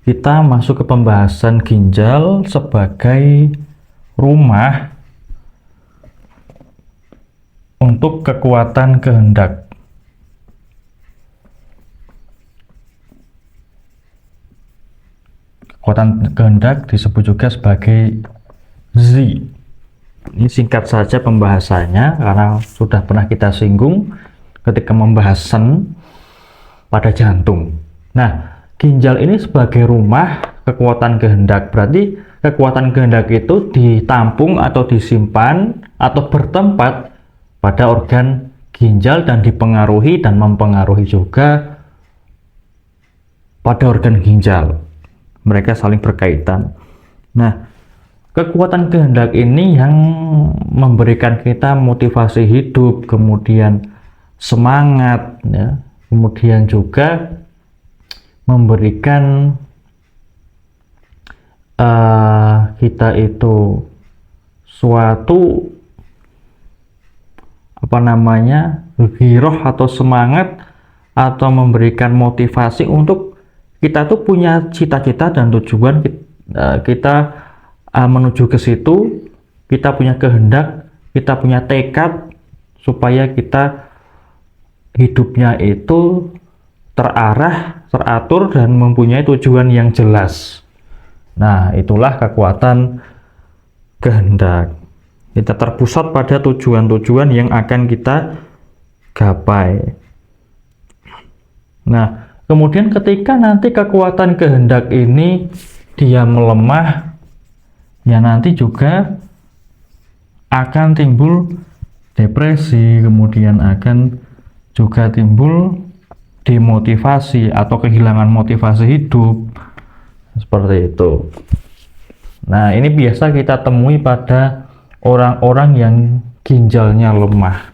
kita masuk ke pembahasan ginjal sebagai rumah untuk kekuatan kehendak. Kekuatan kehendak disebut juga sebagai Zi. Ini singkat saja pembahasannya karena sudah pernah kita singgung ketika membahas Shen pada jantung. Nah, ginjal ini sebagai rumah kekuatan kehendak. Berarti kekuatan kehendak itu ditampung atau disimpan atau bertempat pada organ ginjal dan dipengaruhi dan mempengaruhi juga pada organ ginjal. Mereka saling berkaitan. Nah, kekuatan kehendak ini yang memberikan kita motivasi hidup, kemudian semangat, ya, kemudian juga memberikan kita itu suatu giroh atau semangat, atau memberikan motivasi untuk kita tuh punya cita-cita dan tujuan kita menuju ke situ. Kita punya kehendak, kita punya tekad supaya kita hidupnya itu terarah, teratur, dan mempunyai tujuan yang jelas. Nah, itulah kekuatan kehendak. Kita terpusat pada tujuan-tujuan yang akan kita gapai. Nah, kemudian ketika nanti kekuatan kehendak ini dia melemah, ya nanti juga akan timbul depresi, kemudian akan juga timbul demotivasi atau kehilangan motivasi hidup, seperti itu. Nah, ini biasa kita temui pada orang-orang yang ginjalnya lemah.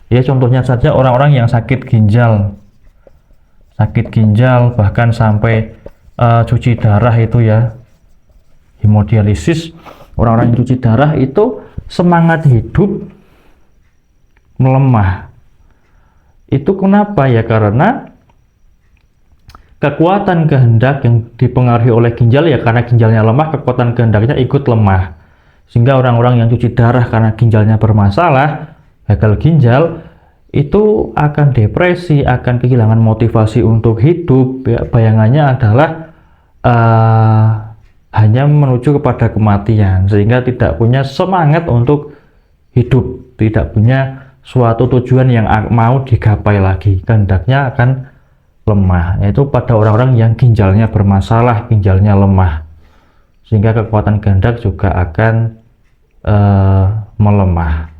Ya, contohnya saja orang-orang yang sakit ginjal, bahkan sampai cuci darah itu ya, hemodialisis. Orang-orang yang cuci darah itu semangat hidup melemah. Itu kenapa ya? Karena kekuatan kehendak yang dipengaruhi oleh ginjal, ya karena ginjalnya lemah, kekuatan kehendaknya ikut lemah. Sehingga orang-orang yang cuci darah karena ginjalnya bermasalah, gagal ginjal, itu akan depresi, akan kehilangan motivasi untuk hidup. Ya, bayangannya adalah hanya menuju kepada kematian, sehingga tidak punya semangat untuk hidup, tidak punya suatu tujuan yang mau digapai lagi, kehendaknya akan lemah. Yaitu pada orang-orang yang ginjalnya bermasalah, ginjalnya lemah, sehingga kekuatan kehendak juga akan melemah.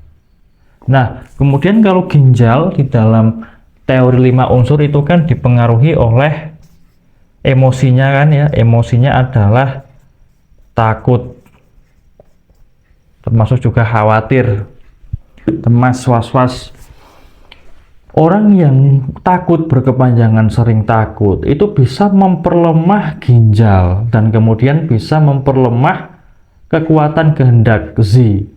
Nah, kemudian kalau ginjal di dalam teori 5 unsur itu kan dipengaruhi oleh emosinya kan ya. Emosinya adalah takut, termasuk juga khawatir, cemas, was-was. Orang yang takut berkepanjangan, sering takut, itu bisa memperlemah ginjal dan kemudian bisa memperlemah kekuatan kehendak Zi.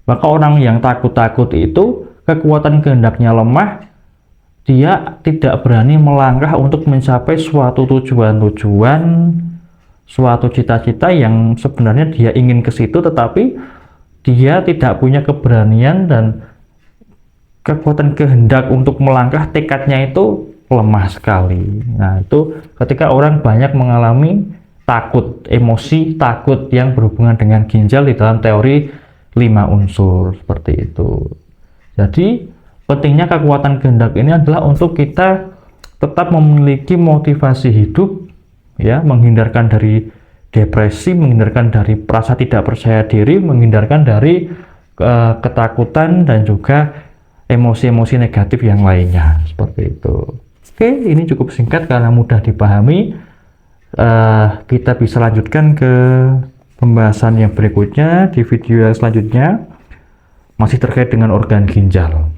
Maka orang yang takut-takut itu kekuatan kehendaknya lemah, dia tidak berani melangkah untuk mencapai suatu tujuan-tujuan, suatu cita-cita yang sebenarnya dia ingin ke situ, tetapi dia tidak punya keberanian dan kekuatan kehendak untuk melangkah, tekadnya itu lemah sekali. Nah, itu ketika orang banyak mengalami takut, emosi takut yang berhubungan dengan ginjal di dalam teori 5 unsur, seperti itu. Jadi pentingnya kekuatan kehendak ini adalah untuk kita tetap memiliki motivasi hidup, ya, menghindarkan dari depresi, menghindarkan dari rasa tidak percaya diri, menghindarkan dari ketakutan dan juga emosi-emosi negatif yang lainnya, seperti itu. Oke, ini cukup singkat karena mudah dipahami. Kita bisa lanjutkan ke pembahasan yang berikutnya di video yang selanjutnya, masih terkait dengan organ ginjal.